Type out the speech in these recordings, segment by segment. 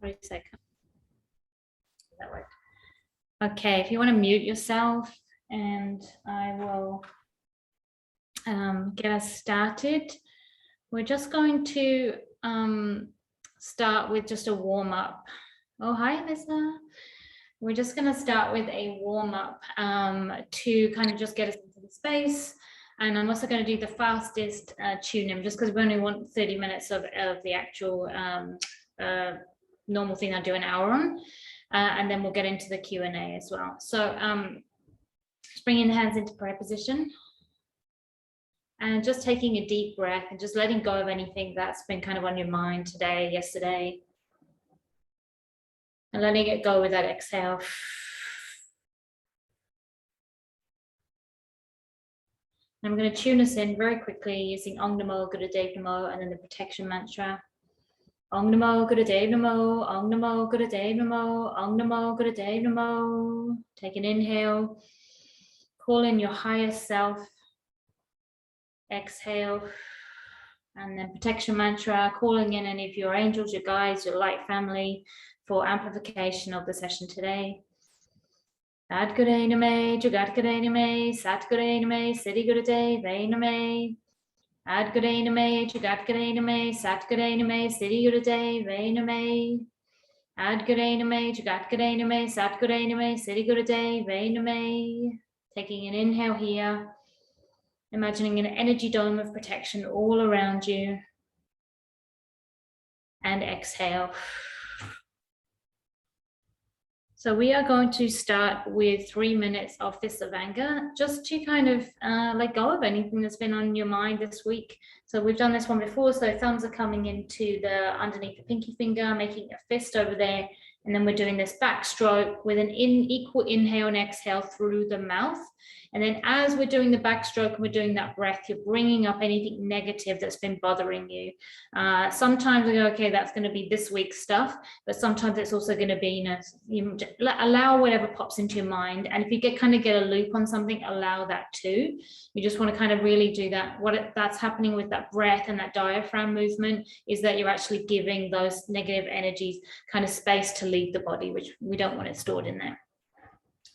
for a second. That worked. Okay, if you want to mute yourself, and I will get us started. We're just going to start with just a warm up. Oh, hi, Lisa. We're just going to start with a warm up to kind of just get us into the space. And I'm also going to do the fastest tune-in, just because we only want 30 minutes of the actual normal thing I do an hour on. And then we'll get into the Q&A as well. So just bringing the hands into prayer position. And just taking a deep breath and just letting go of anything that's been kind of on your mind today, yesterday. And letting it go with that exhale. I'm going to tune us in very quickly using Om Namo Gurudev Namo and then the protection mantra. Om Namo Gurudev Namo, Om Namo Gurudev Namo, Om Namo Gurudev Namo. Take an inhale. Call in your higher self. Exhale. And then protection mantra, calling in any of your angels, your guides, your light family for amplification of the session today. Adgure Name, Jugadgure Name, Satgure Name, Siddhi Gurudev Name. Adgure Name, Jugadgure Name, Satgure Name, Siddhi Gurudev Name. Adgure Name, Jugadgure Name, Satgure Name, Siddhi Gurudev Name. Taking an inhale here. Imagining an energy dome of protection all around you. And exhale. So we are going to start with 3 minutes of Fists of Anger, just to kind of let go of anything that's been on your mind this week. So we've done this one before, so thumbs are coming into the underneath the pinky finger, making a fist over there. And then we're doing this backstroke with an equal inhale and exhale through the mouth. And then as we're doing the backstroke and we're doing that breath, you're bringing up anything negative that's been bothering you. Sometimes we go, okay, that's going to be this week's stuff, but sometimes it's also going to be, you allow whatever pops into your mind. And if you get a loop on something, allow that too. You just want to kind of really do that. That's happening with that breath and that diaphragm movement is that you're actually giving those negative energies kind of space to leave the body, which we don't want it stored in there.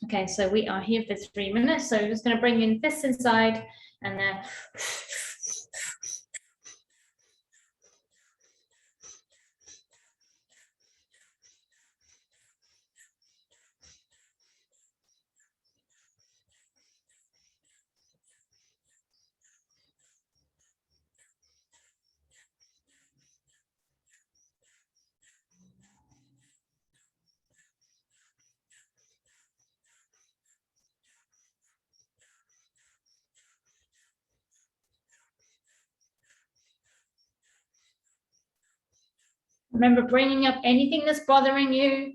Okay, so we are here for 3 minutes. So we're just going to bring in fists inside and then remember bringing up anything that's bothering you,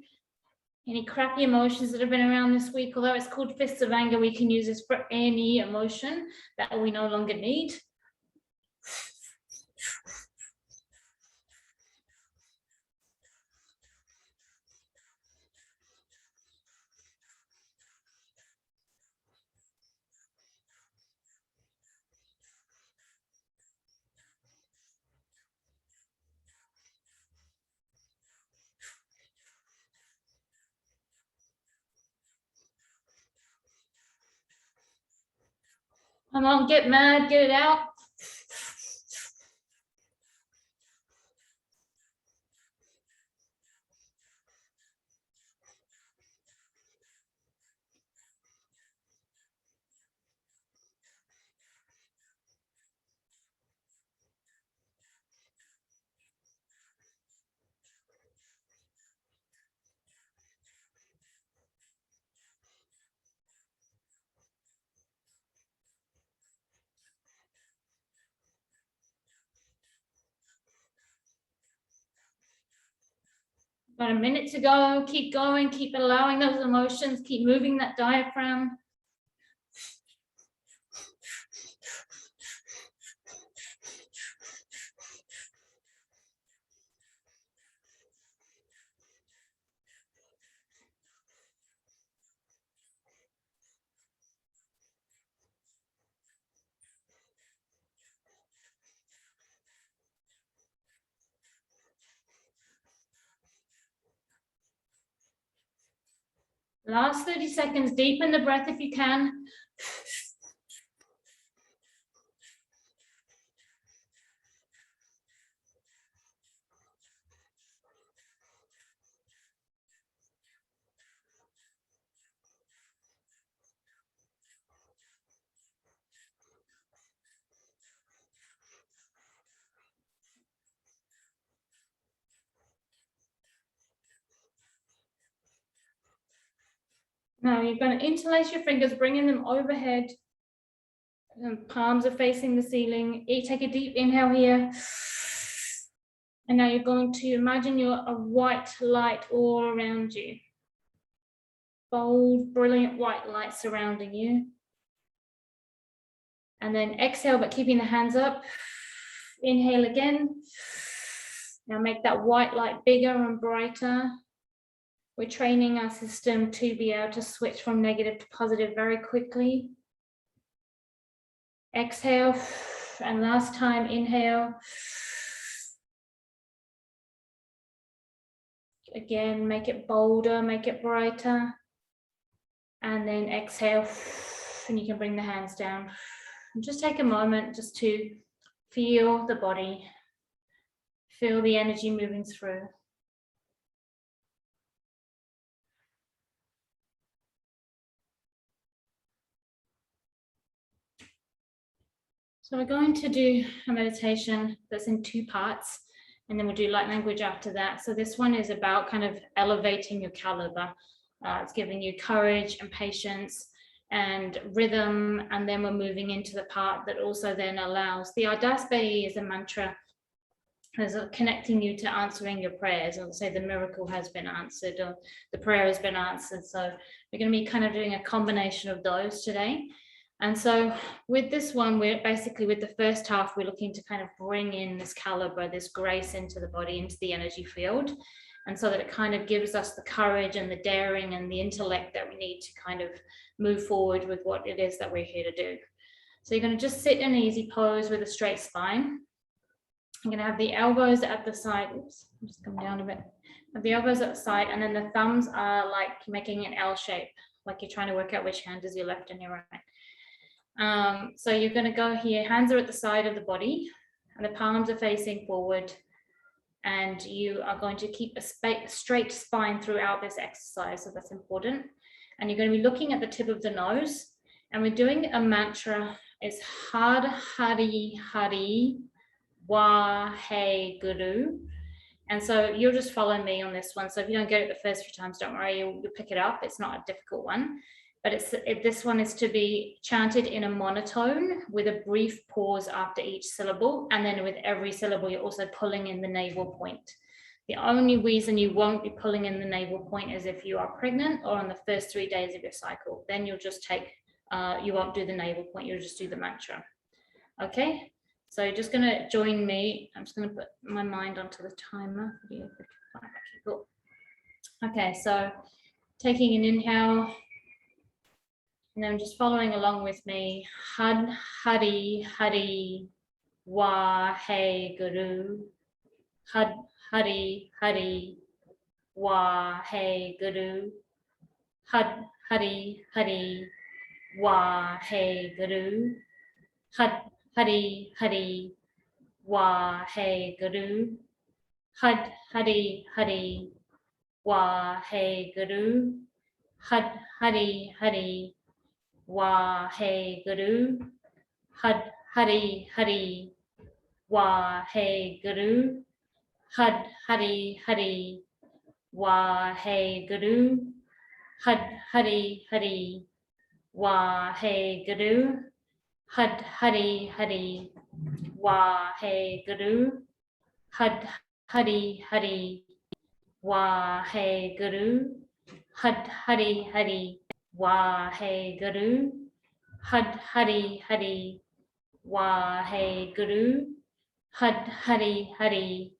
any crappy emotions that have been around this week. Although it's called Fists of Anger, we can use this for any emotion that we no longer need. Come on, get mad, get it out. About a minute to go. Keep going, keep allowing those emotions, keep moving that diaphragm. Last 30 seconds, deepen the breath if you can. Now you're going to interlace your fingers, bringing them overhead. And palms are facing the ceiling. Take a deep inhale here. And now you're going to imagine you're a white light all around you. Bold, brilliant white light surrounding you. And then exhale, but keeping the hands up. Inhale again. Now make that white light bigger and brighter. We're training our system to be able to switch from negative to positive very quickly. Exhale, and last time, inhale. Again, make it bolder, make it brighter. And then exhale, and you can bring the hands down. And just take a moment just to feel the body, feel the energy moving through. So we're going to do a meditation that's in 2 parts, and then we'll do light language after that. So this one is about kind of elevating your caliber. It's giving you courage and patience and rhythm, and then we're moving into the part that also then allows the Ardas Bhaee is a mantra as connecting you to answering your prayers. I'll say the miracle has been answered, or the prayer has been answered. So we're going to be kind of doing a combination of those today. And so with this one, we're basically, with the first half, we're looking to kind of bring in this caliber, this grace into the body, into the energy field. And so that it kind of gives us the courage and the daring and the intellect that we need to kind of move forward with what it is that we're here to do. So you're going to just sit in an easy pose with a straight spine. I'm going to have the elbows at the side. Oops, I'll just come down a bit. Have the elbows at the side, and then the thumbs are like making an L shape, like you're trying to work out which hand is your left and your right. So you're going to go here, hands are at the side of the body, and the palms are facing forward, and you are going to keep a straight spine throughout this exercise, so that's important. And you're going to be looking at the tip of the nose, and we're doing a mantra. It's Had Hari Hari Wahe Guru. And so you'll just follow me on this one. So if you don't get it the first few times, don't worry, you'll pick it up. It's not a difficult one. But this one is to be chanted in a monotone with a brief pause after each syllable. And then with every syllable, you're also pulling in the navel point. The only reason you won't be pulling in the navel point is if you are pregnant or on the first 3 days of your cycle. Then you'll just take, you won't do the navel point, you'll just do the mantra. Okay, so you're just gonna join me. I'm just gonna put my mind onto the timer. Cool. Okay, so taking an inhale, and then just following along with me. Had Hari Hari Wahe Guru. Had Hari Hari Wahe Guru. Had Hari Hari Wahe Guru. Had Hari Hari Wahe Guru. Had Hari Hari Wahe Guru. Had Hari Hari Wahe Guru. Had Hari Hari Wahe Guru. Had Hari Hari Wahe Guru. Had Hari Hari Wahe Guru. Had Hari Hari Wahe Guru. Had Hari Hari Wahe Guru. Had Hari Hari Wahe Guru. Had Hari Hari Wahe Guru. Had Hari Hari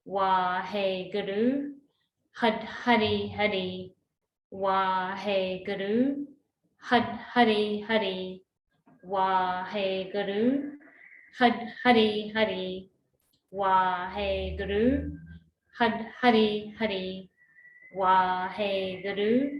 Wahe Guru. Had Hari Hari Wahe Guru. Had Hari Hari Wahe Guru. Had Hari Hari Wahe Guru. Had Hari Hari Wahe Guru.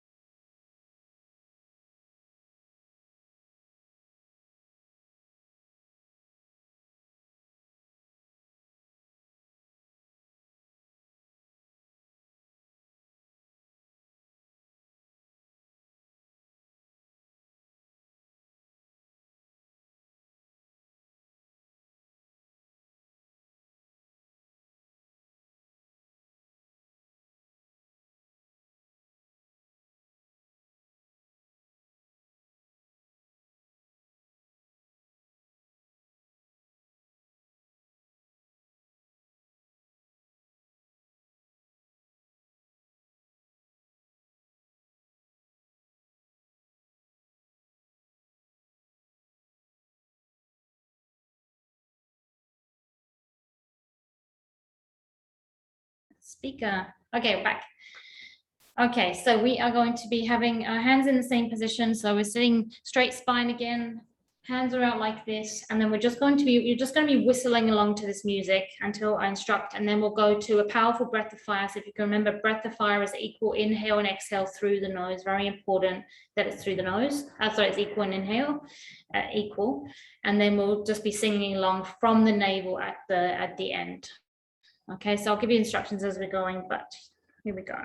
speaker. Okay, we're back. Okay, so we are going to be having our hands in the same position. So we're sitting straight spine again, hands are out like this, and then you're just going to be whistling along to this music until I instruct, and then we'll go to a powerful breath of fire. So if you can remember, breath of fire is equal inhale and exhale through the nose. Very important that it's through the nose. Sorry, it's equal and inhale, equal, and then we'll just be singing along from the navel at the end. Okay, so I'll give you instructions as we're going, but here we go.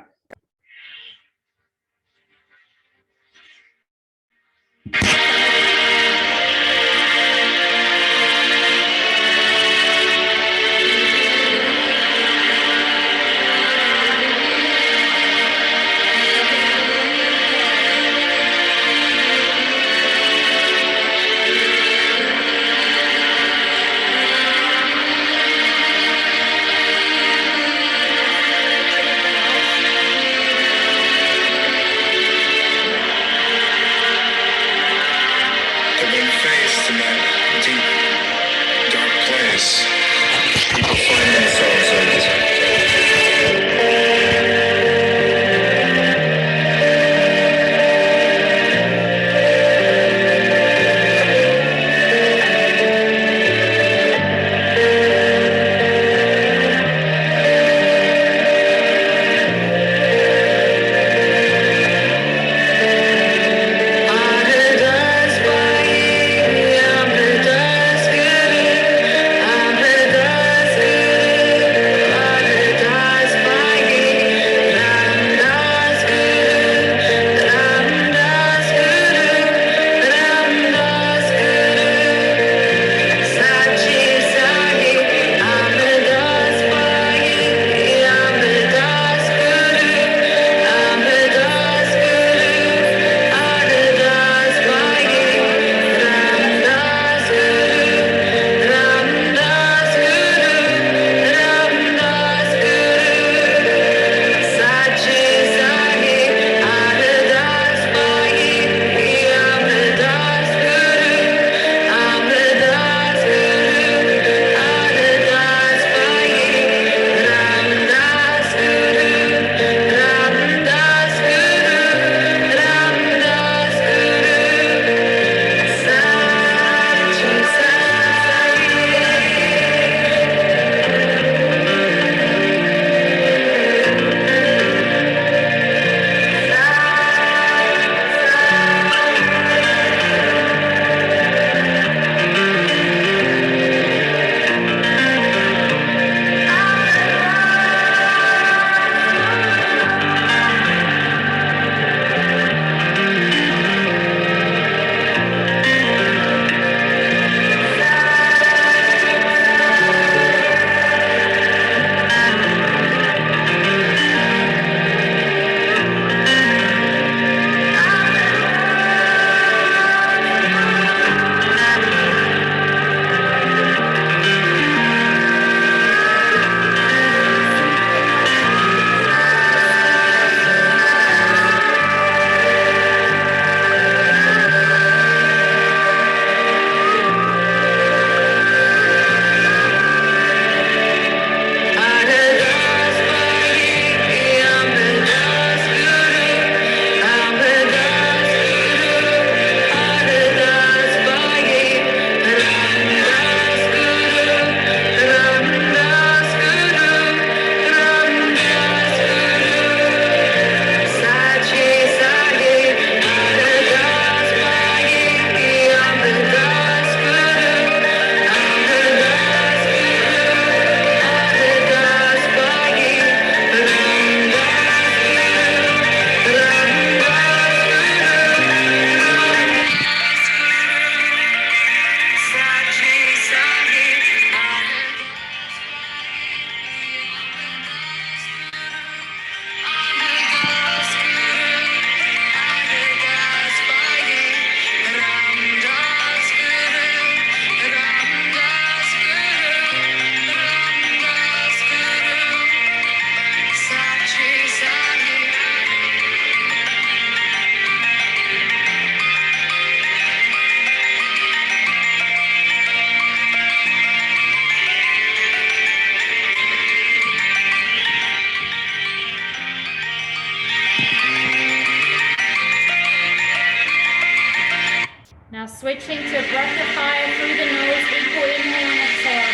Switching to breath of fire through the nose, equal inhale and exhale.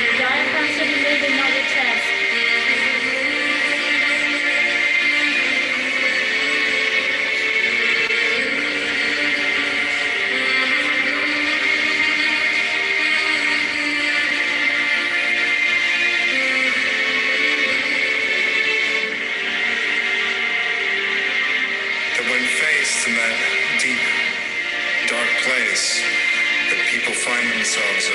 Your diaphragm should be moving, not your chest. In that deep, dark place that people find themselves in.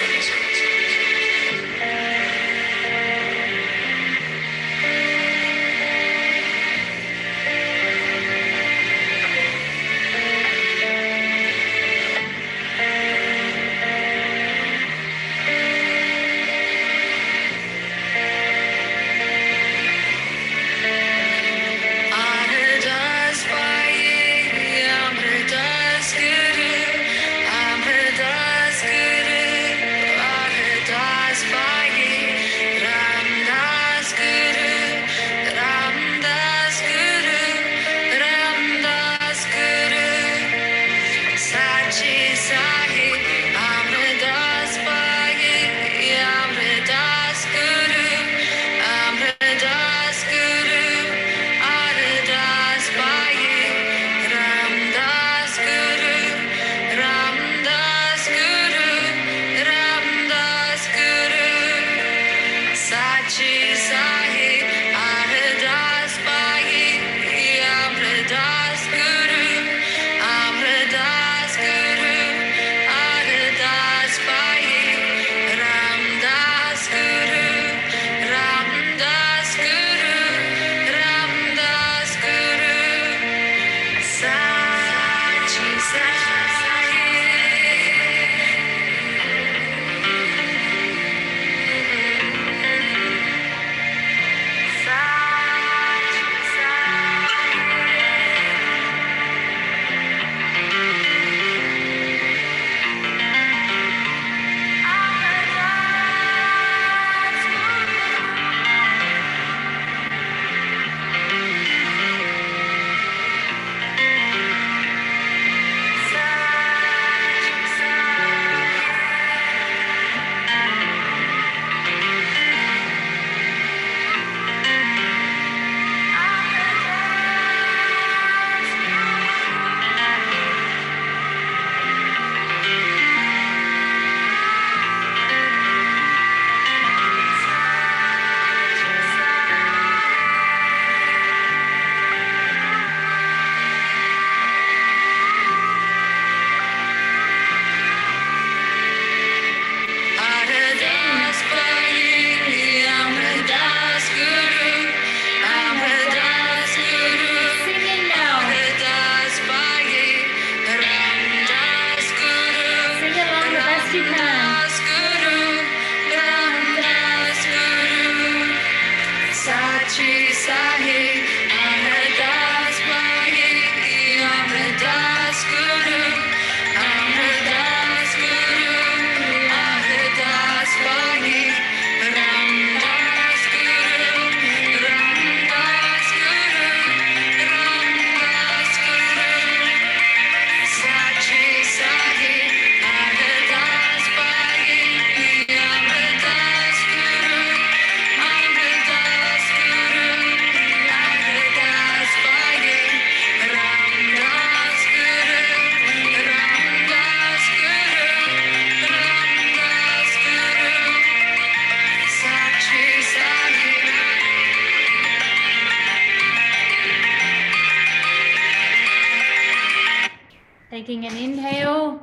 Taking an inhale,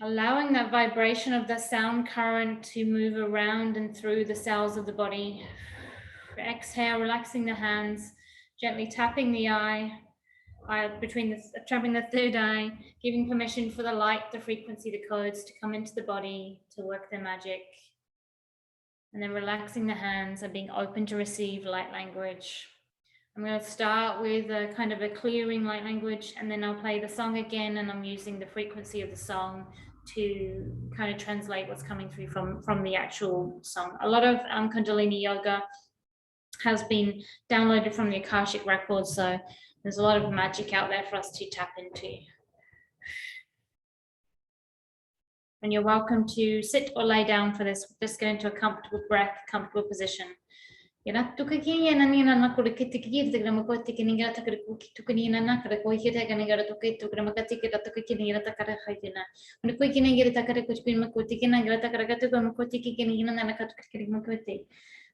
allowing that vibration of the sound current to move around and through the cells of the body. Exhale, relaxing the hands, gently tapping the eye, tapping the third eye, giving permission for the light, the frequency, the codes to come into the body, to work their magic. And then relaxing the hands and being open to receive light language. I'm going to start with a kind of a clearing light language, and then I'll play the song again, and I'm using the frequency of the song to kind of translate what's coming through from the actual song. A lot of Kundalini yoga has been downloaded from the Akashic records, so there's a lot of magic out there for us to tap into. And you're welcome to sit or lay down for this. Just go into a comfortable breath, comfortable position. Yana tukaki na ni na ko ke tiki de grama ko tiki ni gata ko tukani na ka ko hita ka ni gata to ke to grama ka tiki ta tukaki ni gata ka khayina ne ko kini gata ka ko pin ma ko tiki na gata ka ga to ko tiki ni na na ka tukaki ma ko te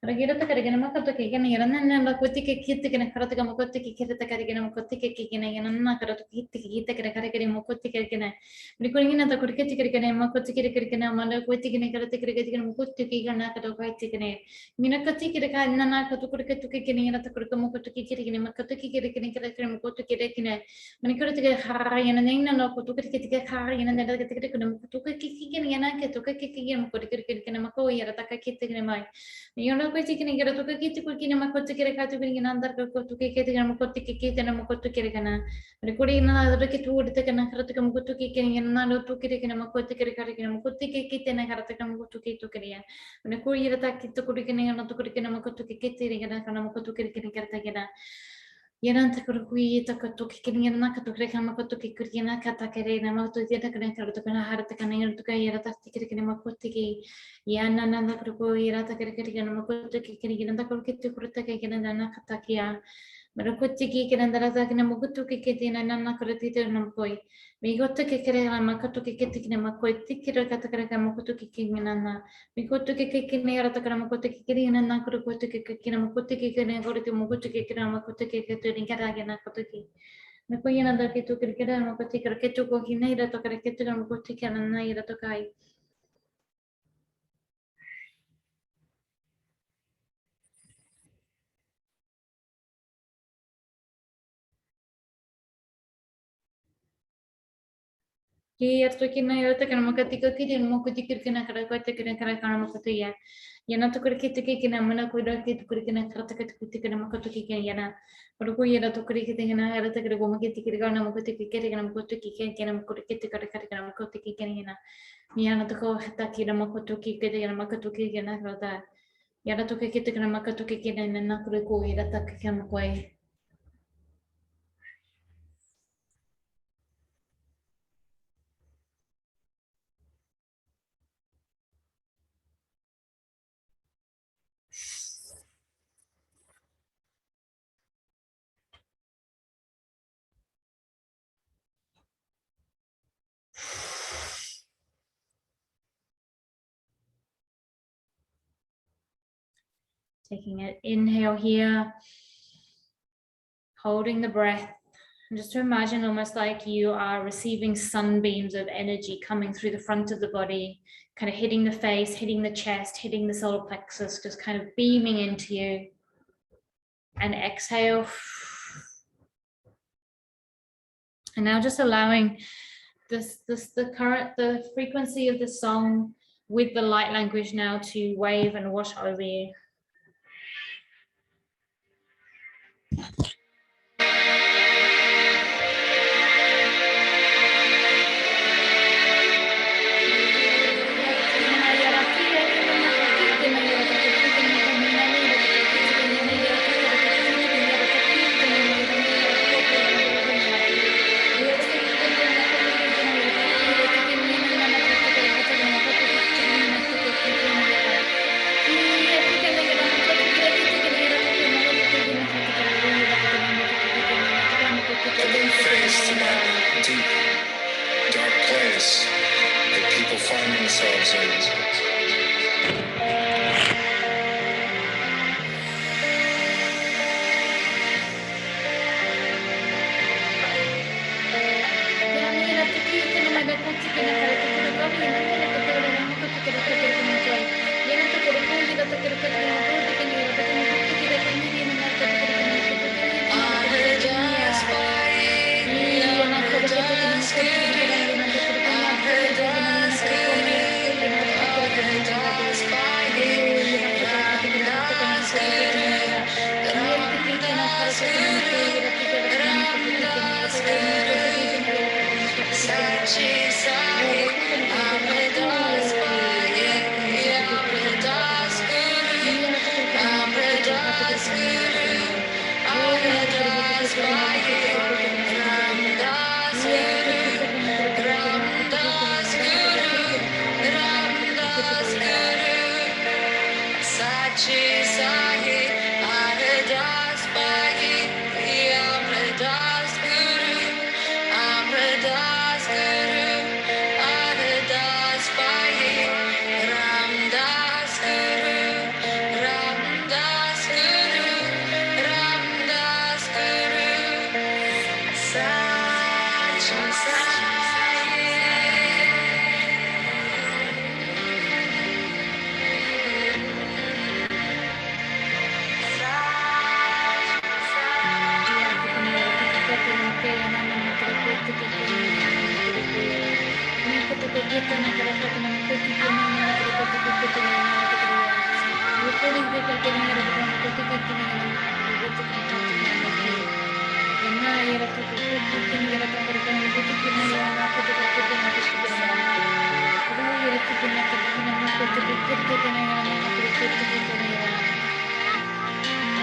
ragira ta ka ga ma ka to ke ni na na ko tiki ki tiki na ka ta ma ko tiki ki ta ka ga ma ko tiki ki ni na na ka to ki tiki ta ka ga ma ko tiki ki na ne ko ni na ta ko ke tiki ka ma ko tiki ki na ma ko tiki ni ka tiki ki ma ko tiki ka na ka to ka tiki ni mina ka tiki ka na ka to ko ke tuki ki ni na ta ko mo ko tuki ki ni ma ko tuki ki ni ka ta mo ko tuki ki ni mani ko tiki khara yana ni na ko tuki ki khara yana na ka tiki ko mo ko tuki ki ni na ke tuki ki mo ko tiki ki ni ma ko yara ta ka ki tiki ni mai yo na ko tiki ni ga tuki ki ni ma ko tiki ka tuki ni na andar ko tuki ki ni mo ko tiki ki ni mo ko tuki ki na mani ko na da ki tu de ka na khara ta mo ko tuki ki ni na lo tuki ki ni ma ko tiki ka ki ni mo ko tiki ki ni khara ta mo ko tuki ni mani ko yara ta ki tuki ki ni na tuki ki ni ma ko tuki ki ni ga na mo ko tuki ki ni ka ta ki na yana ta ko kui ta ko tuki ki ni na ka tuki ka ma ko tuki ki na ka ta ki na ma to ya ta ka na ka to na har ta ka ni to ka yara ta tiki ki ni ma ko tiki yana na na ko yara ta ki ki ni ma ko tuki ki ni na ko ki tu ko ta ki na na ka ta ki ya mero ko tiki ki na da ta ki na mo ko tuki ki na na ko ti te na ko mi go tuki ki na ma ko tuki ki ni ma ko tiki ka ta ka ma ko tuki ki na na mi ko tuki ki ni yara ta ka ma ko tuki ki na na ko tuki ki na ma ko tuki ki na ko ti mo ko tuki ki na ma ko tuki ki tu ni ka ta ki na ko tuki me ko yana da ki tu ki na ma ko tuki ki tu ko ki na ira to ka ki tu na ma ko tuki na na ira to kai ki er to ki na ira to ka ma ko tuki ki mo ko tuki ki na ka ko tuki na ka ma ko tu ya yana to ki tuki ki na ma na ko ira ki tu ki na ka ta ki tuki na ma ko tuki ki yana pero ko ira to ki ki na ira to ki ko ma ki tuki ka na ma ko tuki ki na ma ko tuki ki na ma ko tuki ka na ma ko tuki ki na yana to ko ta ki na ma ko tuki ki na ma ko tuki ki na ka ta yana to ki na ma ko tuki ki na na ko ira ta ki ma ko ai taking an inhale here, holding the breath, and just to imagine almost like you are receiving sunbeams of energy coming through the front of the body, kind of hitting the face, hitting the chest, hitting the solar plexus, just kind of beaming into you. And exhale. And now just allowing the frequency of the song with the light language now to wave and wash over you.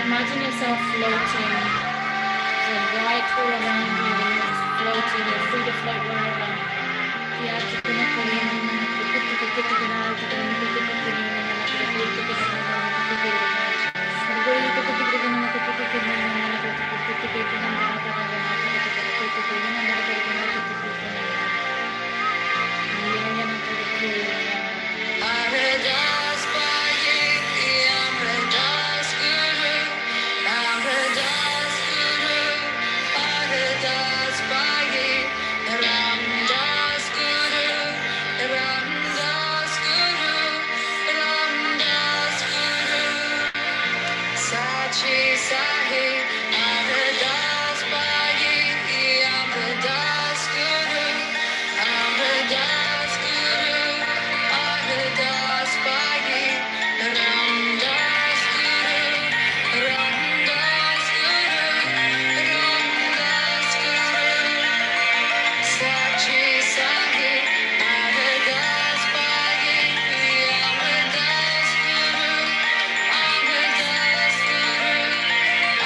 Imagine yourself floating, so light all around you, and you're just floating, you're free to float wherever. Ardas Bhaee, Ardas Guru, Ardas Guru, Ardas Bhaee, Ramdas Guru, Ramdas Guru, Ramdas Guru, Sachi Sahi, Ardas Bhaee, Ardas Guru, Ardas Guru, Ardas Bhaee, Ramdas Guru, Ramdas Guru, Ramdas Guru, Sachi Sahi, Ardas Bhaee, Ardas Guru, Ardas Guru,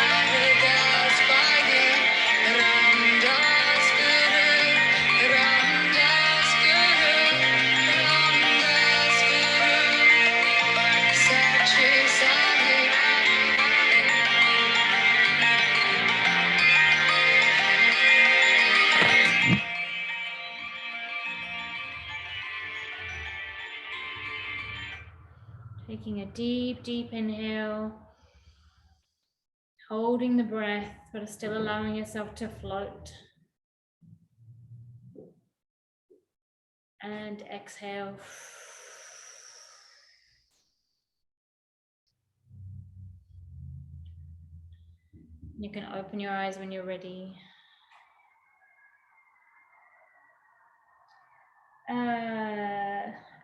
Ardas Bhaee, Ramdas Guru, Ramdas Guru, Ramdas Guru, Sachi Sahi. Taking a deep, deep inhale, holding the breath, but still allowing yourself to float. And exhale. You can open your eyes when you're ready.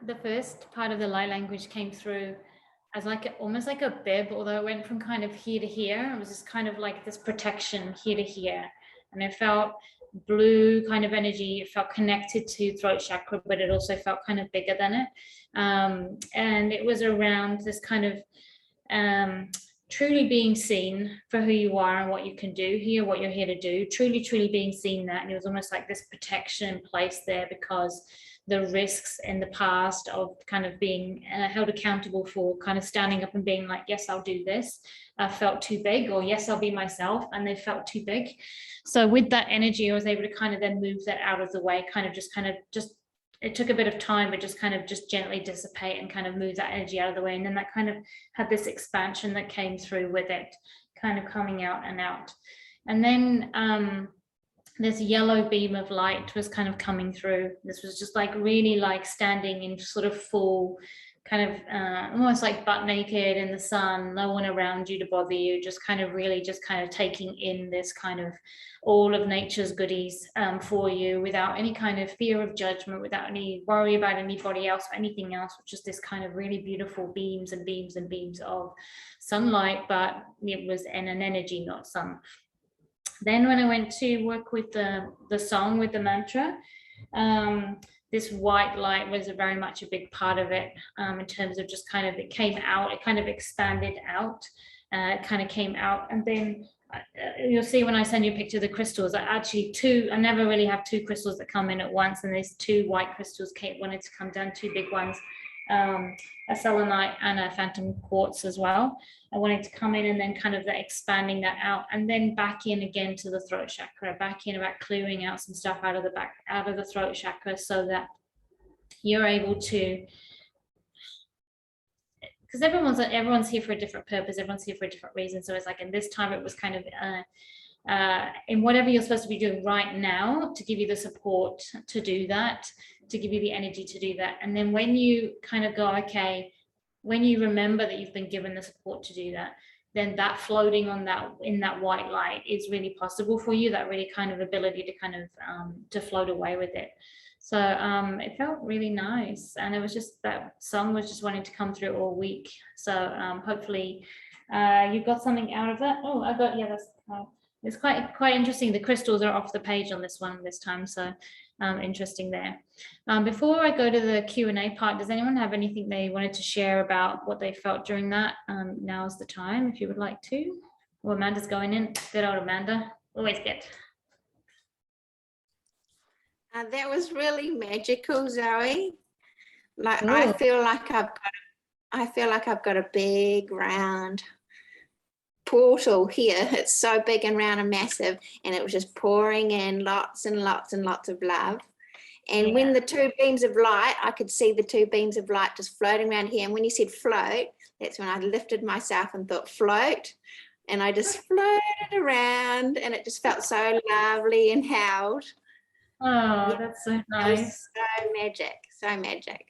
The first part of the light language came through as almost like a bib, although it went from kind of here to here. It was just kind of like this protection here to here. And it felt blue kind of energy. It felt connected to throat chakra, but it also felt kind of bigger than it. And it was around this kind of truly being seen for who you are and what you can do here, what you're here to do, truly being seen that. And it was almost like this protection in place there, because the risks in the past of kind of being held accountable for kind of standing up and being like, yes, I'll do this, felt too big, or yes, I'll be myself, and they felt too big. So with that energy, I was able to kind of then move that out of the way, it took a bit of time, but just gently dissipate and kind of move that energy out of the way. And then that kind of had this expansion that came through with it, kind of coming out and out. And then this yellow beam of light was kind of coming through. This was just like really like standing in sort of full kind of almost like butt naked in the sun, no one around you to bother you, just kind of really just kind of taking in this kind of all of nature's goodies for you, without any kind of fear of judgment, without any worry about anybody else or anything else, just this kind of really beautiful beams and beams and beams of sunlight, but it was in an energy, not sun. Then when I went to work with the song, with the mantra, this white light was very much a big part of it, in terms of just kind of, it came out, it kind of expanded out, it kind of came out. And then you'll see when I send you a picture of the crystals, I never really have two crystals that come in at once, and there's two white crystals wanted to come down, two big ones, a selenite and a phantom quartz as well. I wanted to come in and then kind of expanding that out, and then back in again to the throat chakra, back in about clearing out some stuff out of the throat chakra, so that you're able to, because everyone's here for a different purpose, everyone's here for a different reason. So it's like, in this time it was kind of in whatever you're supposed to be doing right now, to give you the support to do that, to give you the energy to do that. And then when you kind of go, okay, when you remember that you've been given the support to do that, then that floating on that, in that white light, is really possible for you, that really kind of ability to kind of to float away with it. So it felt really nice, and it was just that song was just wanting to come through all week. So hopefully you got something out of that. Oh, I got, yeah, that's it's quite interesting. The crystals are off the page on this one this time, so interesting there. Before I go to the Q&A part, does anyone have anything they wanted to share about what they felt during that? Now's the time if you would like to. Well, Amanda's going in. Good old Amanda, always good. That was really magical, Zoe. Like Ooh. I feel like I've got a big round portal here. It's so big and round and massive, and it was just pouring in lots and lots and lots of love. And when the two beams of light, I could see the two beams of light just floating around here. And when you said float, that's when I lifted myself and thought float. And I just floated around, and it just felt so lovely and held. Oh, that's so nice. So magic, so magic.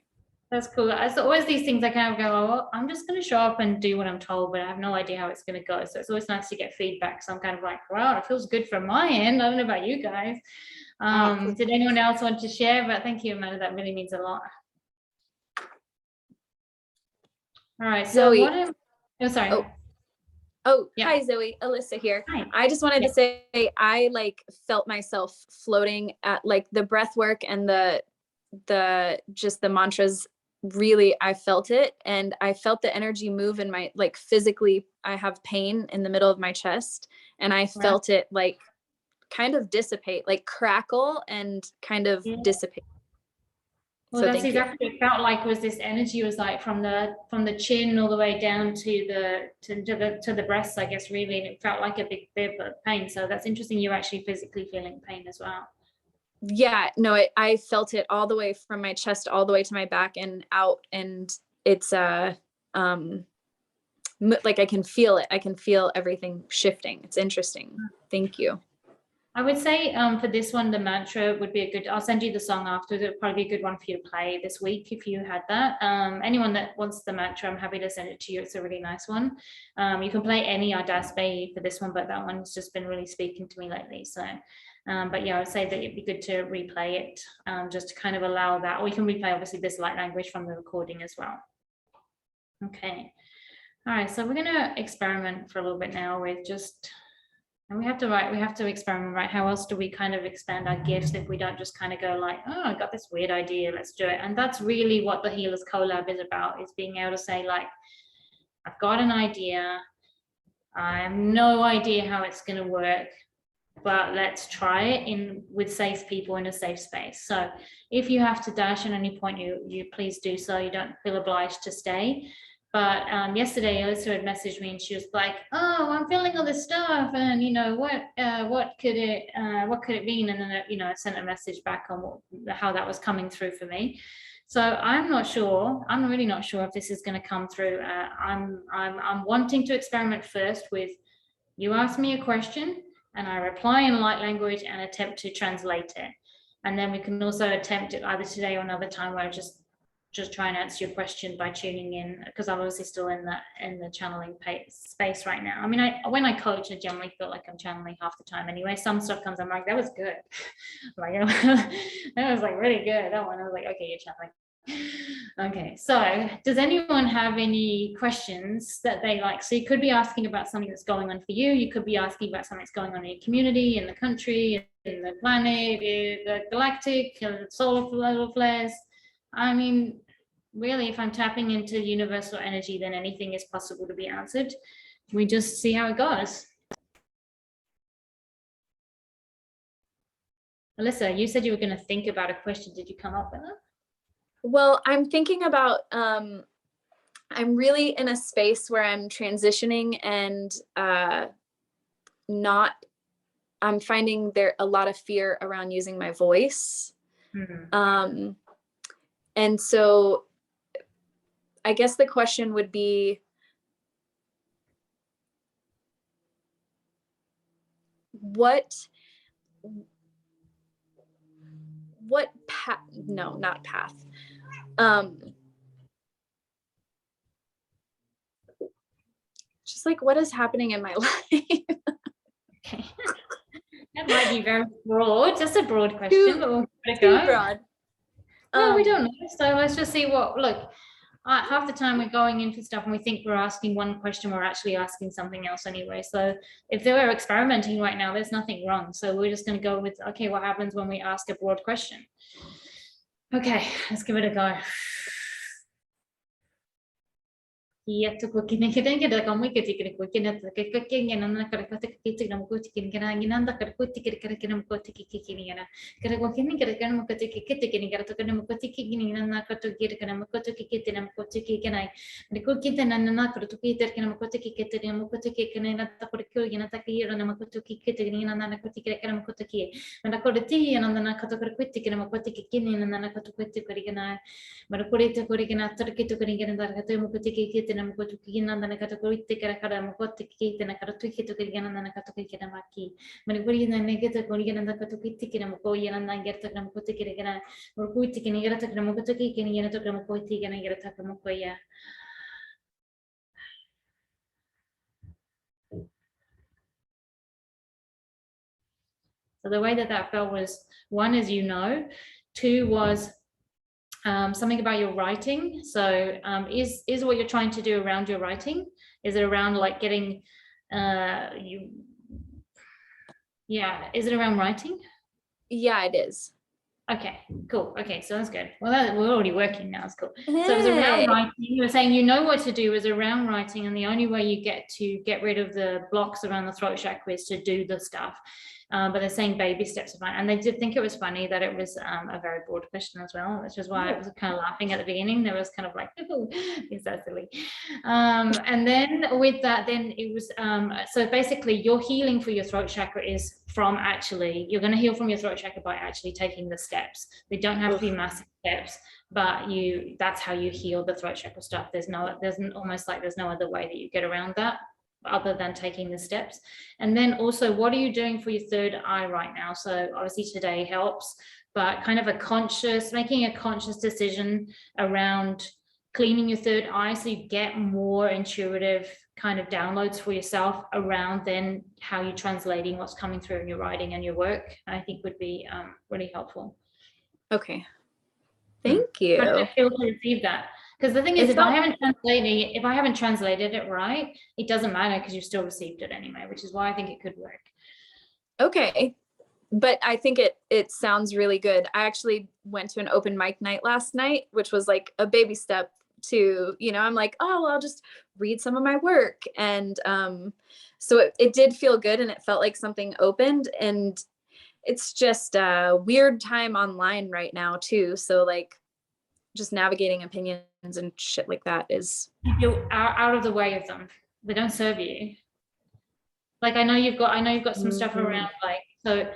That's cool. It's always these things I kind of go, oh, I'm just going to show up and do what I'm told, but I have no idea how it's going to go. So it's always nice to get feedback. So I'm kind of like, wow, it feels good from my end. I don't know about you guys. Did anyone else want to share? But thank you, Amanda. That really means a lot. All right. So Zoe. what am, oh, sorry. Oh, Yeah. Hi, Zoe. Alyssa here. Hi. I just wanted to say I like felt myself floating at like the breath work and the just the mantras. Really, I felt it, and I felt the energy move in my, like, physically. I have pain in the middle of my chest, and I felt it like kind of dissipate, like crackle and kind of dissipate. Well, So that's exactly what it felt like. Was this energy was like from the chin all the way down to the breasts, I guess, really, and it felt like a big bit of pain. So that's interesting. You're actually physically feeling pain as well. Yeah, no, I felt it all the way from my chest all the way to my back and out, and it's like I can feel it. I can feel everything shifting. It's interesting. Thank you. I would say for this one, the mantra would be a good, I'll send you the song after. It would probably be a good one for you to play this week if you had that. Anyone that wants the mantra, I'm happy to send it to you. It's a really nice one. You can play any Ardas Bhaee for this one, but that one's just been really speaking to me lately. So, but yeah, I would say that it'd be good to replay it just to kind of allow that, or you can replay obviously this light language from the recording as well. Okay. All right, so we're gonna experiment for a little bit now with just, and we have to experiment, right? How else do we kind of expand our gifts if we don't just kind of go like, oh, I got this weird idea, let's do it. And that's really what the Healers Collab is about, is being able to say like, I've got an idea, I have no idea how it's going to work, but let's try it with safe people in a safe space. So if you have to dash at any point, you please do so. You don't feel obliged to stay. But yesterday, Alyssa had messaged me and she was like, "Oh, I'm feeling all this stuff, and you know what could it mean?" And then I sent a message back on how that was coming through for me. So I'm not sure. I'm really not sure if this is going to come through. I'm wanting to experiment first with, you ask me a question and I reply in light language and attempt to translate it, and then we can also attempt it either today or another time where I just try and answer your question by tuning in, because I'm obviously still in the channeling space right now. I mean, when I coach, I generally feel like I'm channeling half the time anyway. Some stuff comes, I'm like, that was good. Like, that was like really good. That one, I was like, okay, you're channeling. Okay, so does anyone have any questions that they like? So you could be asking about something that's going on for you. You could be asking about something that's going on in your community, in the country, in the planet, in the galactic, solar flares. I mean, really, if I'm tapping into universal energy, then anything is possible to be answered. We just see how it goes. Alyssa, you said you were going to think about a question. Did you come up with it? Well, I'm thinking about, I'm really in a space where I'm transitioning, and I'm finding there a lot of fear around using my voice. Mm-hmm. And so I guess the question would be, what path? No, not path. Just like, what is happening in my life? Okay. That might be very broad, just a broad question, but we'll give it a go. Broad. No, we don't know. So let's just see what, look, half the time we're going in for stuff and we think we're asking one question, we're actually asking something else anyway. So if they were experimenting right now, there's nothing wrong. So we're just going to go with, okay, what happens when we ask a broad question? Okay, let's give it a go. Iya tuh kini kita kita kamu kita kini kini kita kini nana kada kata kita nama kau kini kena nana kada kau kini kada kena kau kini nana kada kau kini kada kena kau kita kini kada tu kena kau kini nana kada kira kena kau kita nama kau kini kena kau kita nana kada tu kita kena kau kita nama kau kini nana tak kada kau nana tak kira nama kau kita kini nana kau kira kena kau kini nana kada ti nana kada kada kau kini nama kau kini nana kada kau kena mana kau itu kau kena tak kita kini nana kada kau kita nama kau kina nana kata kau itu kira kada mau kau kita nana kada tu kita kira nana kata kau kira maki mana kau ini nana kita kau kira nana kata kita kira mau kau yang nana kira tak mau kau kira kira mau kau itu kira kira tak mau kau kira kira tak mau kau itu kira kira tak mau kau ya. So the way that felt was, one is two was something about your writing. So is what you're trying to do around your writing? Is it around like getting is it around writing? Yeah, it is. Okay, cool. Okay, so that's good. Well, we're already working now. It's cool. So it was around writing. You were saying you know what to do is around writing, and the only way you get to get rid of the blocks around the throat chakra is to do the stuff. But they're saying baby steps are fine. And they did think it was funny that it was a very broad question as well, which is why I was kind of laughing at the beginning. There was kind of like, oh, it's so silly. And then with that, then it was, so basically your healing for your throat chakra is from actually, you're going to heal from your throat chakra by actually taking the steps. They don't have to be massive steps, but that's how you heal the throat chakra stuff. There's almost like there's no other way that you get around that other than taking the steps. And then also, what are you doing for your third eye right now? So obviously today helps, but kind of making a conscious decision around cleaning your third eye so you get more intuitive kind of downloads for yourself around then how you're translating what's coming through in your writing and your work, I think would be really helpful. Okay. Thank you. How did it feel to receive that? Because the thing is, if I haven't translated it right, it doesn't matter because you still received it anyway, which is why I think it could work. Okay. But I think it sounds really good. I actually went to an open mic night last night, which was like a baby step to, I'm like, oh, well, I'll just read some of my work. And so it did feel good, and it felt like something opened, and it's just a weird time online right now too. So like just navigating opinions and shit like that is, you're out of the way of them. They don't serve you. Like I know you've got some stuff around, like, so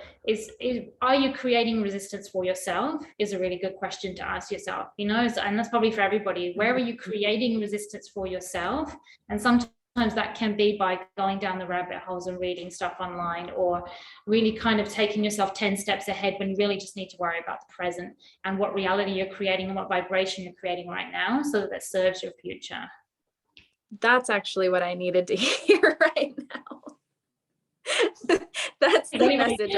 are you creating resistance for yourself is a really good question to ask yourself, and that's probably for everybody. Where are you creating resistance for yourself? And sometimes that can be by going down the rabbit holes and reading stuff online, or really kind of taking yourself 10 steps ahead when you really just need to worry about the present and what reality you're creating and what vibration you're creating right now, so that serves your future. That's actually what I needed to hear right now. That's the message.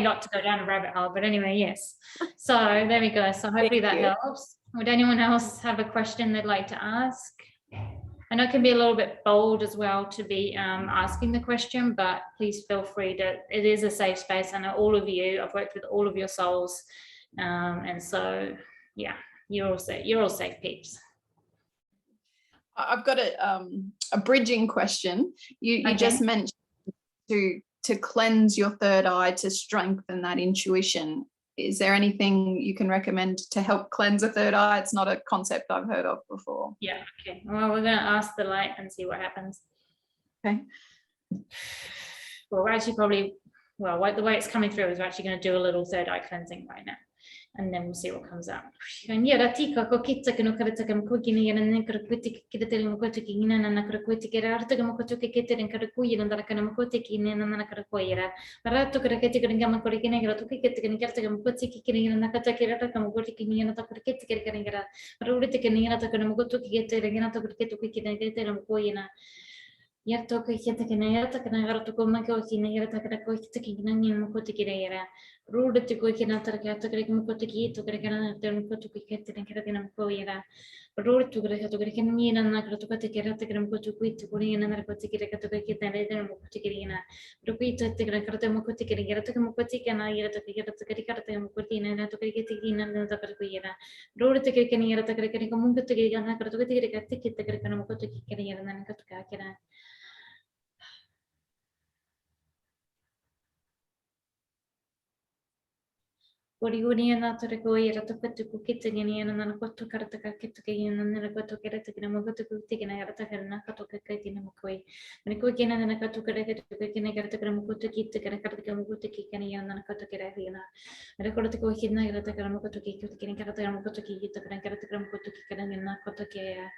Not to go down a rabbit hole, but anyway, yes. So there we go. So hopefully that helps. Would anyone else have a question they'd like to ask? I know it can be a little bit bold as well to be asking the question, but please feel free to, it is a safe space. I know all of you, I've worked with all of your souls. And so, yeah, you're all safe peeps. I've got a bridging question. You just mentioned to cleanse your third eye, to strengthen that intuition. Is there anything you can recommend to help cleanse a third eye? It's not a concept I've heard of before. Yeah, okay. Well, we're going to ask the light and see what happens. Okay. Well, we're actually the way it's coming through is we're actually going to do a little third eye cleansing right now. And then we'll see what comes out. And Ruudet ko kina tarkata kare mo kotiki to kare kana term kotuki ketin kare kana ko ira. Ruudet to kare kana ni na na kare to kate kare to kare mo kotuki to kore na na kotiki kare to kare kita na der mo kotiki na. Rupi to kare kare mo kotiki kare to mo kotiki na ira to kare mo kotiki na to kare kiti na na to kare ko ira. Ruudet to kare kana ira to kare kana mo kotiki na kare to kare kare kana mo kotiki kare ira na ka to kare. Oriuniana Toregoira Tokatu Kitanian and Koto Karataka Kitakian and Nakato Keratakina Mokoto taken a Rataka Katina Mokoi. And a quick in and a Kato Karakin Karatakramukuto Kit to Karakatamukuti Kanian and Katakarina. And a Korotako Hina Ratakamukoto Kikin Karatamukoto Kit to Karakatamukoto Kikan and Nakotokea.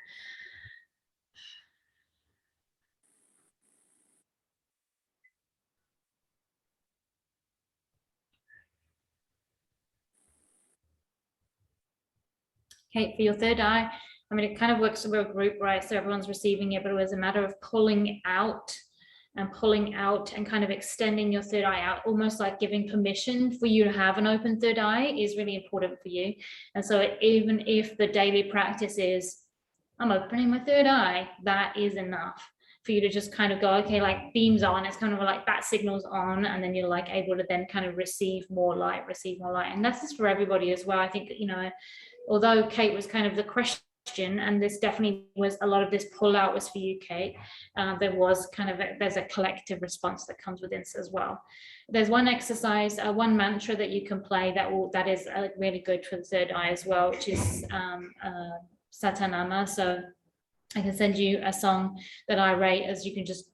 Okay, for your third eye, I mean, it kind of works with a group, right? So everyone's receiving it, but it was a matter of pulling out and kind of extending your third eye out, almost like giving permission for you to have an open third eye is really important for you. And so even if the daily practice is, I'm opening my third eye, that is enough for you to just kind of go, okay, like beams on, it's kind of like bat signals on, and then you're like able to then kind of receive more light. And that's just for everybody as well. I think, you know, although Kate was kind of the question, and this definitely was a lot of this pull out was for you, Kate, there was kind of there's a collective response that comes with this as well. There's one exercise, one mantra that you can play that is really good for the third eye as well, which is Satanama. So I can send you a song that I rate, as you can just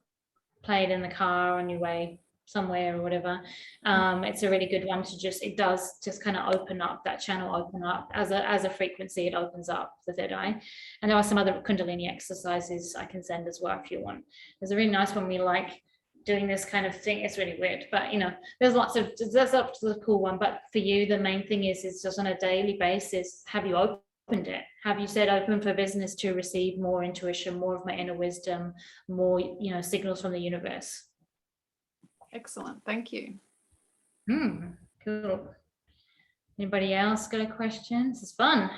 play it in the car on your way somewhere or whatever. It's a really good one to it does just kind of open up that channel, open up as a frequency, it opens up the third eye. And there are some other Kundalini exercises I can send as well if you want. There's a really nice one we like doing this kind of thing. It's really weird, but you know, there's up to the cool one. But for you, the main thing is just on a daily basis, have you opened it? Have you said open for business to receive more intuition, more of my inner wisdom, more, you know, signals from the universe? Excellent. Thank you. Cool. Anybody else got a question? This is fun.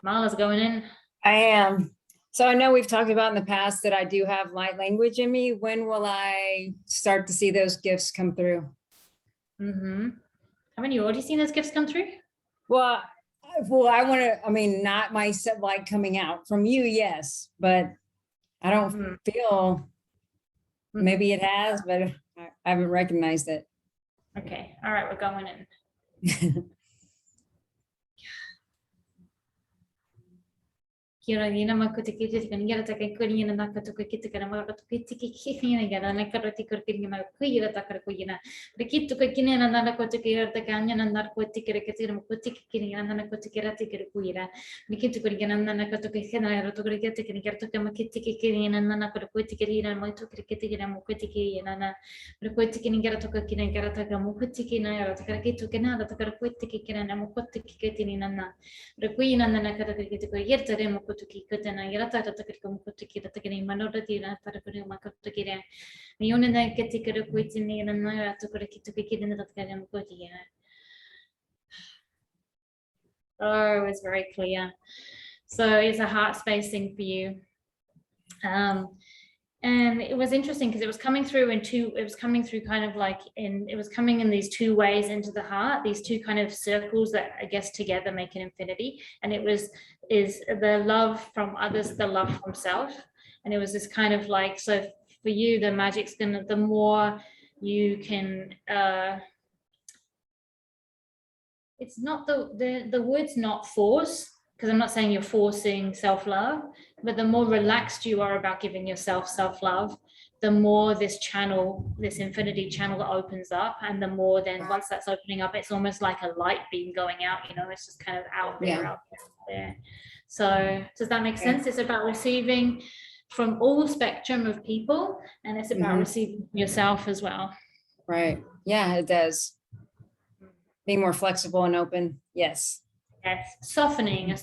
Marla's going in. I am. So I know we've talked about in the past that I do have light language in me. When will I start to see those gifts come through? Haven't you already seen those gifts come through? Well, I want to, I mean, not myself like coming out from you, yes, but I don't feel, maybe it has, but I haven't recognized it. Okay. All right. We're going in. Kiragina makutikiti kan yara taka kurina nakatuka kitikana makatuki kikina gara nakarati kurkina kuira takarkuina. Rikitu kakina and Nanakotika the canyon and narcotic mukutiki and Nanakotikati kuira. Nikitu kurgana and Nakatuka to get and get to Kamakitiki and Nanakotikiri and Motukiki and Mukutiki and Anna Rukutiki and Garatoka and Garataka Mukutiki and Aratakaki Canada Takarquitiki and Mukutiki in Anna. The Queen and the Nakataki yet to keep it and I get a Takamukutiki the Takani Manorati and Tarakuri Makatakira. The only that get ticket quit in me and I took a kid to pick it in the Takaramukotia. Oh, it was very clear. So it's a heart space thing for you. And it was interesting because it was coming through kind of like it was coming in these two ways into the heart, these two kind of circles that I guess together make an infinity. And is the love from others, the love from self. And it was this kind of like, so for you, the magic's gonna, the more you can, it's not the word's not force, because I'm not saying you're forcing self-love, but the more relaxed you are about giving yourself self-love, the more this channel, this infinity channel opens up. And the more then once that's opening up, it's almost like a light beam going out, you know, it's just kind of out there, out there. So does that make sense? It's about receiving from all spectrum of people, and it's about receiving yourself as well. Right. Yeah, it does. Being more flexible and open. Yes. Yes, a softening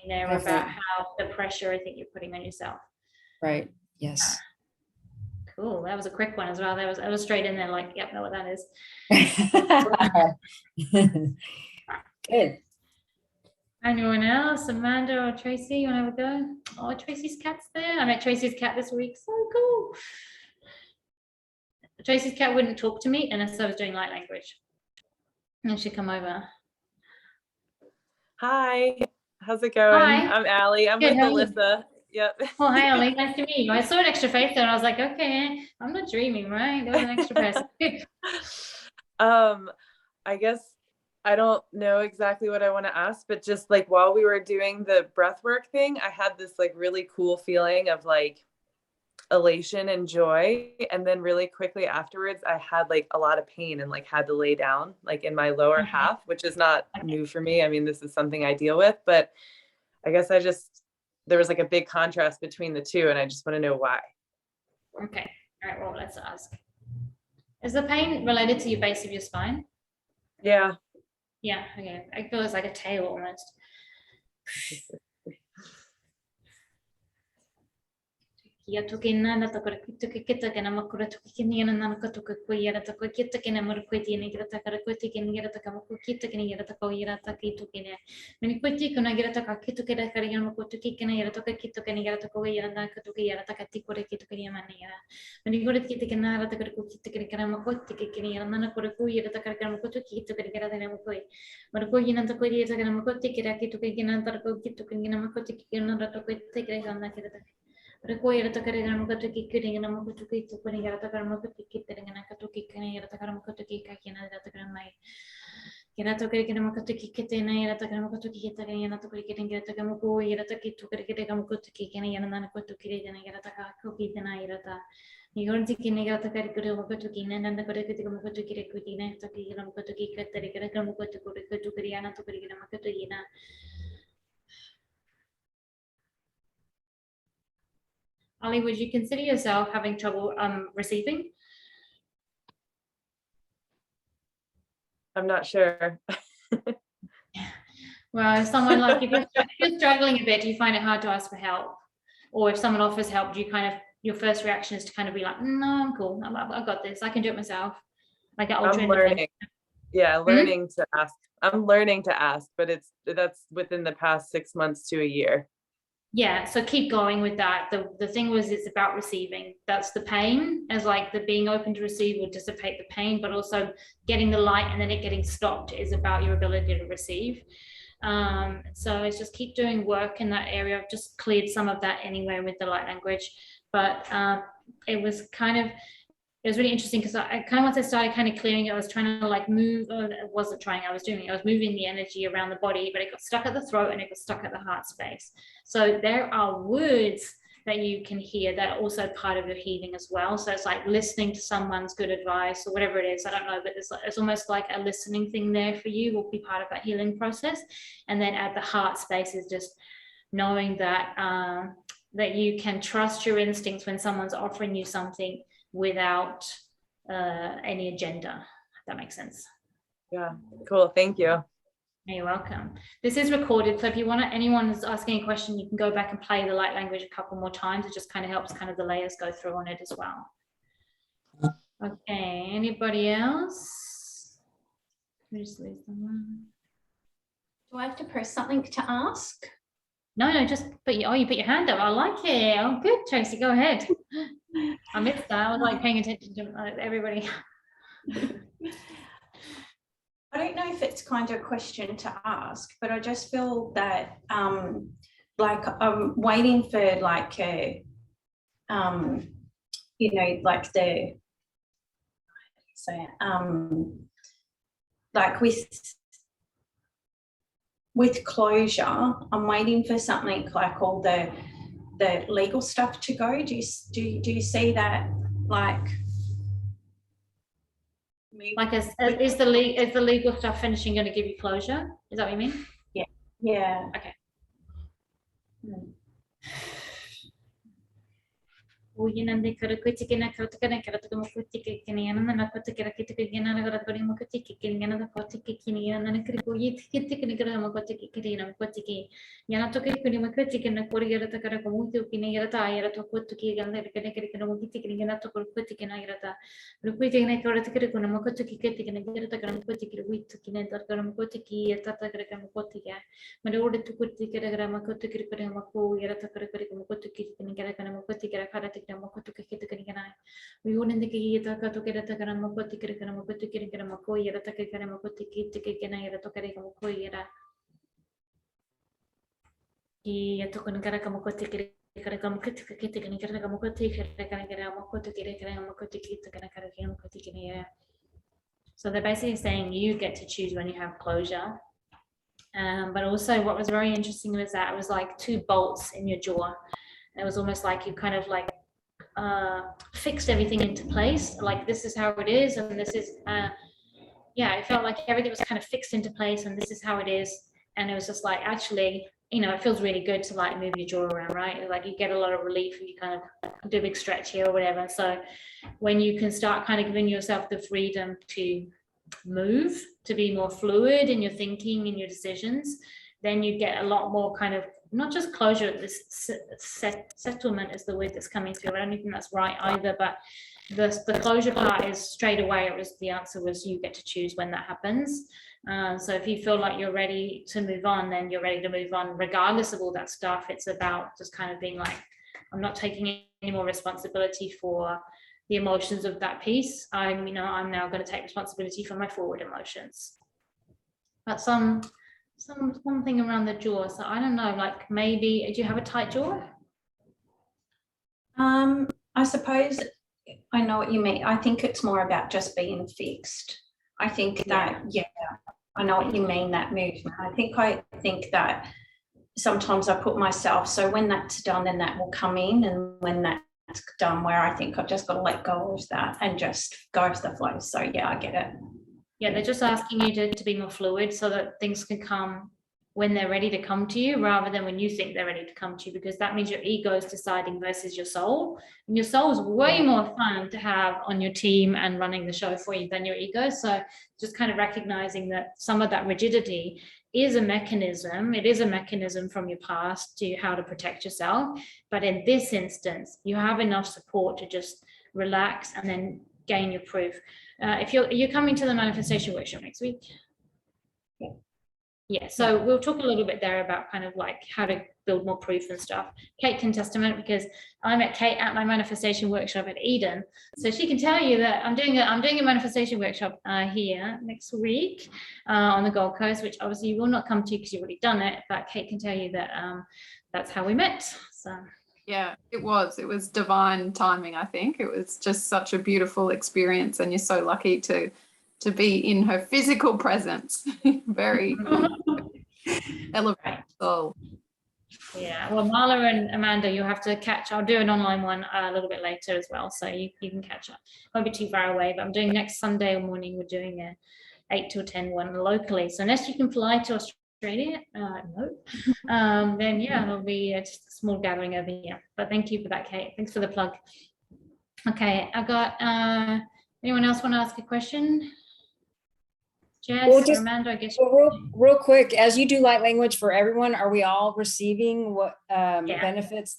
there about how the pressure I think you're putting on yourself. Right. Yes. Cool. That was a quick one as well. I was straight in there like, yep, know what that is. Good. Anyone else? Amanda or Tracy, you want to have a go? Oh, Tracy's cat's there. I met Tracy's cat this week. So cool. Tracy's cat wouldn't talk to me unless I was doing light language. And she'd come over. Hi, how's it going? Hi. I'm Allie. I'm Good, with how are you? Alyssa. Yep. Oh, hi, Ollie. Nice to meet you. I saw an extra face there and I was like, okay, I'm not dreaming, right? There was an extra person. I guess I don't know exactly what I want to ask, but just like while we were doing the breathwork thing, I had this like really cool feeling of like elation and joy. And then really quickly afterwards, I had like a lot of pain and like had to lay down like in my lower half, which is not new for me. I mean, this is something I deal with, but I guess there was like a big contrast between the two, and I just want to know why. Okay. All right. Well, let's ask. Is the pain related to your base of your spine? Yeah. Yeah. Okay. I feel it's like a tail almost. Kia toki nana takora toki kita kana makura toki kini ana nana ka toki ko yara tako kita kana mara ko tini kira takara ko tiki ni yara taka mako kita kini yara tako yara taki toki ne meni ko tiki kana yara taka kita kira kara yara mako toki kana yara taka kita kana yara tako yara nana ka toki yara taka tiko re kita kini mana yara meni ko kita kana yara takara ko kita kini kana mako tiki kini yara nana ko yara takara kana mako toki kita kini yara kana mako mara ko yara tako yara kana mako tiki ra kita kini kana tako kita kini kana mako tiki kana tako tiki kana kira Require the Karamaki kidding and a Mokutuki to putting out the Karamaki kidding and a Katuki and a Karamaki Kakina at the Gramai. Yanatoki and a Mokutuki kitten and a Karamaki and a Toki getting a Tagamuku, Yataki to get a Mokutuki and a Nanakotuki and a Yataka cookie and a Yata. You're taking a Mokutuki and the Kotuki Kutina, Toki and Mokutuki, Katakamuko to Kuriana to Kuriana. Ali, would you consider yourself having trouble receiving? I'm not sure. Well, if someone like if you're struggling a bit, do you find it hard to ask for help? Or if someone offers help, do you kind of your first reaction is to kind of be like, no, I'm cool. I've got this. I can do it myself. Like I'm learning. Yeah, learning to ask. I'm learning to ask, but that's within the past 6 months to a year. Yeah, so keep going with that. The thing was it's about receiving. That's the pain, as like the being open to receive will dissipate the pain, but also getting the light and then it getting stopped is about your ability to receive. So it's just keep doing work in that area. I've just cleared some of that anyway with the light language, but it was really interesting because I kind of, once I started kind of clearing it, I was trying to like move, I was moving the energy around the body, but it got stuck at the throat and it got stuck at the heart space. So there are words that you can hear that are also part of your healing as well. So it's like listening to someone's good advice or whatever it is, I don't know, but it's almost like a listening thing there for you will be part of that healing process. And then at the heart space is just knowing that that you can trust your instincts when someone's offering you something without any agenda, if that makes sense. Yeah, cool. Thank you. You're welcome. This is recorded, so if you want to, anyone is asking a question, you can go back and play the light language a couple more times. It just kind of helps kind of the layers go through on it as well. Okay, anybody else? Just leave them. Do I have to press something to ask? No, just put your, you put your hand up. I like it. Oh, good, Tracy, go ahead. I missed that. I was like paying attention to everybody. I don't know if it's kind of a question to ask, but I just feel that like I'm waiting for like a you know, like the like with closure, I'm waiting for something like all the legal stuff to go. Do you see that, like is the legal stuff finishing going to give you closure? Is that what you mean? Yeah. Okay. Uyinande karakutikina katakana karatakamukutikiana nakotikarakitikina nagarakorimukutikiana the kotikikina nakarikuyitikitikinigramokotiki kotiki yanatokirikurimakutikina korigata karakomutukina yarata ayaratokotuki gandarikanakarikanamukitikina tokorukutikina yarata rukuitikina karatikirikuna mokotukikitikina yaratakaramakotikirikuitukina tarkaramukotiki yatatakaramukotika Maruda tukutikiragramakotikirikaramakku yaratakarikaramukotikirikarakanamukotiki we wouldn't think it to get a Takaramokotikirikaramokotikirikaramakko yaratakaramokotikirikana yaratokarikamakko yara So they're basically saying you get to choose when you have closure. But also what was very interesting was that it was like two bolts in your jaw. And it was almost like you kind of like fixed everything into place. Like this is how it is. And this is, it felt like everything was kind of fixed into place and this is how it is. And it was just like, actually, it feels really good to like move your jaw around, right? Like you get a lot of relief and you kind of do a big stretch here or whatever. So when you can start kind of giving yourself the freedom to move, to be more fluid in your thinking and your decisions, then you get a lot more kind of not just closure, this settlement is the word that's coming through. I don't think that's right either, but the closure part is straight away. The answer was you get to choose when that happens. So if you feel like you're ready to move on, then you're ready to move on regardless of all that stuff. It's about just kind of being like, I'm not taking any more responsibility for the emotions of that piece. I'm now going to take responsibility for my forward emotions. But one thing around the jaw. So I don't know, like maybe, do you have a tight jaw? I suppose I know what you mean. I think it's more about just being fixed. I think that, I know what you mean, that movement. I think that sometimes I put myself, so when that's done, then that will come in, and when that's done, where I think I've just got to let go of that and just go with the flow. So yeah, I get it. Yeah, they're just asking you to be more fluid so that things can come when they're ready to come to you rather than when you think they're ready to come to you, because that means your ego is deciding versus your soul. And your soul is way more fun to have on your team and running the show for you than your ego. So just kind of recognizing that some of that rigidity is a mechanism. It is a mechanism from your past to how to protect yourself. But in this instance, you have enough support to just relax and then gain your proof. If you're coming to the manifestation workshop next week. Yeah, so we'll talk a little bit there about kind of like how to build more proof and stuff. Kate can testament because I met Kate at my manifestation workshop at Eden, so she can tell you that I'm doing a manifestation workshop here next week on the Gold Coast, which obviously you will not come to because you've already done it, but Kate can tell you that that's how we met. So yeah, it was divine timing. I think it was just such a beautiful experience, and you're so lucky to be in her physical presence. Very elevated soul. Yeah, well, Marla and Amanda, you'll have to catch. I'll do an online one a little bit later as well, so you can catch up. Won't be too far away, but I'm doing next Sunday morning. We're doing a 8 to 10 one locally. So unless you can fly to Australia, no, then yeah, it'll be just a small gathering over here. But thank you for that, Kate. Thanks for the plug. Okay, I got. Anyone else want to ask a question? Jess, Well, just- Amanda, I guess. Real quick, as you do light language for everyone, are we all receiving what benefits?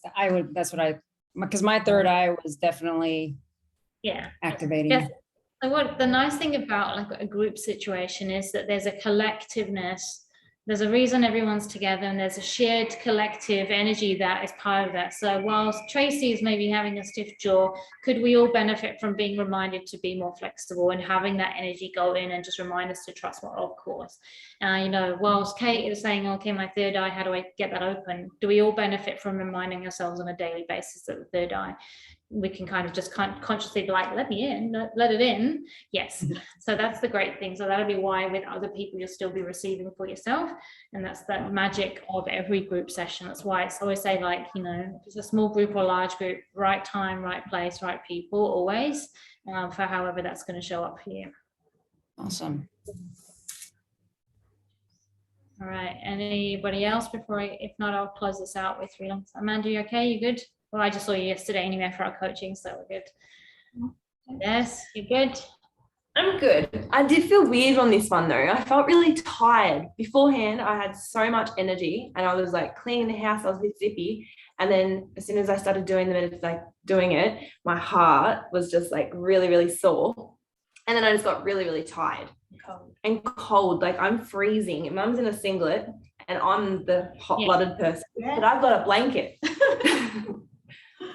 That's what because my third eye was definitely activating. Yes. So what the nice thing about like a group situation is that there's a collectiveness. There's a reason everyone's together, and there's a shared collective energy that is part of that. So whilst Tracy is maybe having a stiff jaw, could we all benefit from being reminded to be more flexible and having that energy go in and just remind us to trust more, of course. Whilst Kate is saying, okay, my third eye, how do I get that open? Do we all benefit from reminding ourselves on a daily basis that the third eye, we can kind of just consciously be like, let me in, let it in. Yes. So that's the great thing. So that'll be why with other people, you'll still be receiving for yourself. And that's the magic of every group session. That's why it's always say like, if it's a small group or large group, right time, right place, right people, always, for however that's going to show up for you. Awesome. All right. Anybody else before if not, I'll close this out with freelance. Amanda, you okay? You good? Well, I just saw you yesterday anyway for our coaching, so we're good. Yes, you're good. I'm good. I did feel weird on this one though. I felt really tired. Beforehand, I had so much energy and I was like cleaning the house, I was a bit zippy. And then as soon as I started doing doing it, my heart was just like really, really sore. And then I just got really, really tired and cold. Like I'm freezing. Mum's in a singlet and I'm the hot-blooded person, but I've got a blanket.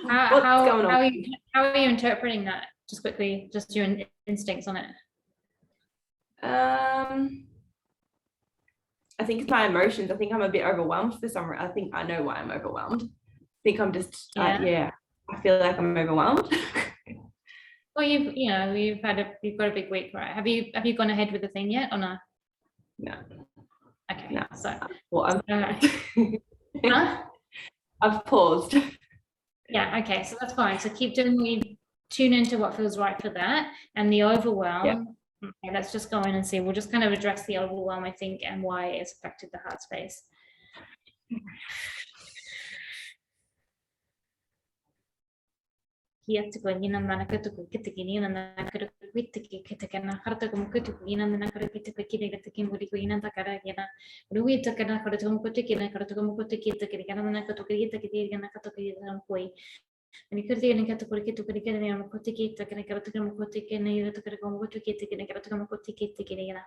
What's going on? How are you interpreting that? Just quickly, just your instincts on it. I think it's my emotions. I think I'm a bit overwhelmed for some reason. I think I know why I'm overwhelmed. I think I'm just, I feel like I'm overwhelmed. Well, you've got a big week, right? Have you gone ahead with the thing yet or no? No. Okay. No. So. Well, Huh? I've paused. Yeah. Okay. So that's fine. So keep doing. Tune into what feels right for that, and the overwhelm. Yeah. Okay, let's just go in and see. We'll just kind of address the overwhelm, I think, and why it's affected the heart space. Ricordi che tu perché tu perché ne hanno cotti che ne carta che mo cotti che ne io che come cotti che ne carta come cotti che ne yana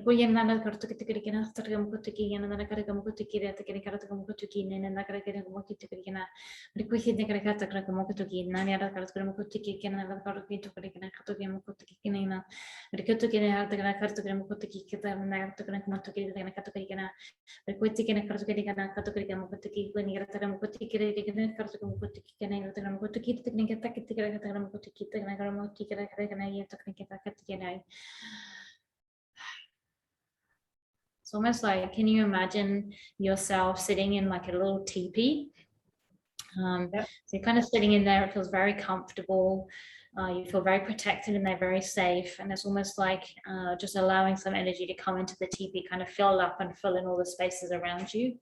poi yana na carta che ne sta come cotti che yana na carta come cotti che ne carta come cotti che ne na carta che come cotti che yana poi che ne carta come cotti che na ne carta come cotti che ne na carta che tu che ne carta come cotti che ne na ricordo che ne carta come cotti che na carta come cotti che ne carta che na per cui che ne carta che ne carta che come cotti che ne carta come cotti che ne carta come cotti che ne it's almost like, can you imagine yourself sitting in like a little teepee? So you're kind of sitting in there, it feels very comfortable. You feel very protected and they're very safe. And it's almost like just allowing some energy to come into the teepee, kind of fill up and fill in all the spaces around you.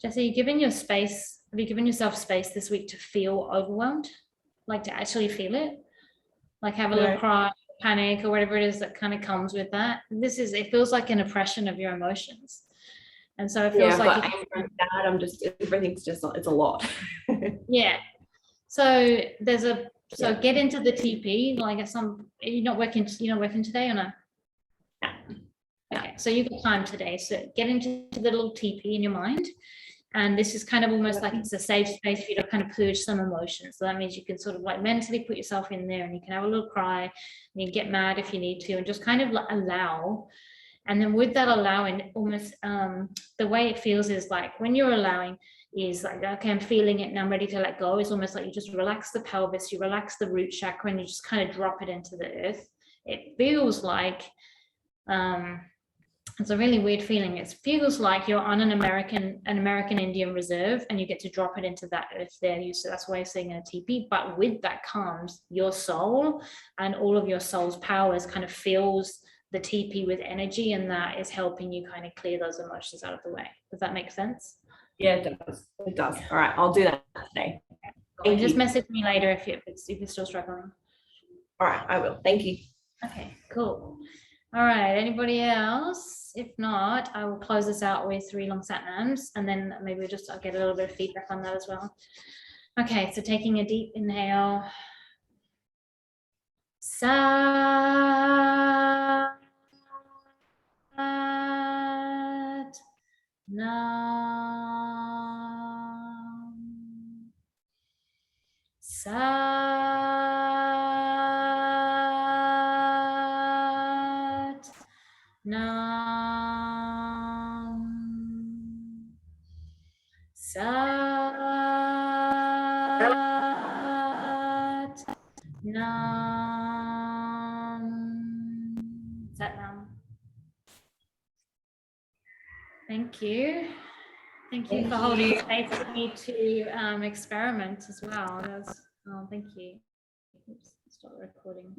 Jesse, have you given yourself space this week to feel overwhelmed? Like to actually feel it? Like have a little cry, panic, or whatever it is that kind of comes with that. It feels like an oppression of your emotions. And so it feels like everything's just, it's a lot. Yeah. So get into the TP, like you're not working today or no? Yeah. Okay, so you've got time today. So get into the little TP in your mind. And this is kind of almost like it's a safe space for you to kind of purge some emotions. So that means you can sort of like mentally put yourself in there and you can have a little cry and you can get mad if you need to and just kind of allow. And then with that allowing, almost the way it feels is like when you're allowing is like, okay, I'm feeling it and I'm ready to let go. It's almost like you just relax the pelvis, you relax the root chakra and you just kind of drop it into the earth. It feels like, it's a really weird feeling. It feels like you're on an American Indian reserve and you get to drop it into that earth there. So that's why you're seeing a teepee. But with that comes your soul and all of your soul's powers kind of fills the teepee with energy, and that is helping you kind of clear those emotions out of the way. Does that make sense? Yeah, it does. It does. All right, I'll do that today. And just message me later if you're still struggling. All right, I will. Thank you. Okay, cool. All right, anybody else? If not, I will close this out with 3 long sat nams, and then maybe I'll get a little bit of feedback on that as well. Okay, so taking a deep inhale. Sat Nam. Sat Nam. Thank you. Thank you for holding space for me to experiment as well. Thank you. Oops, stop recording.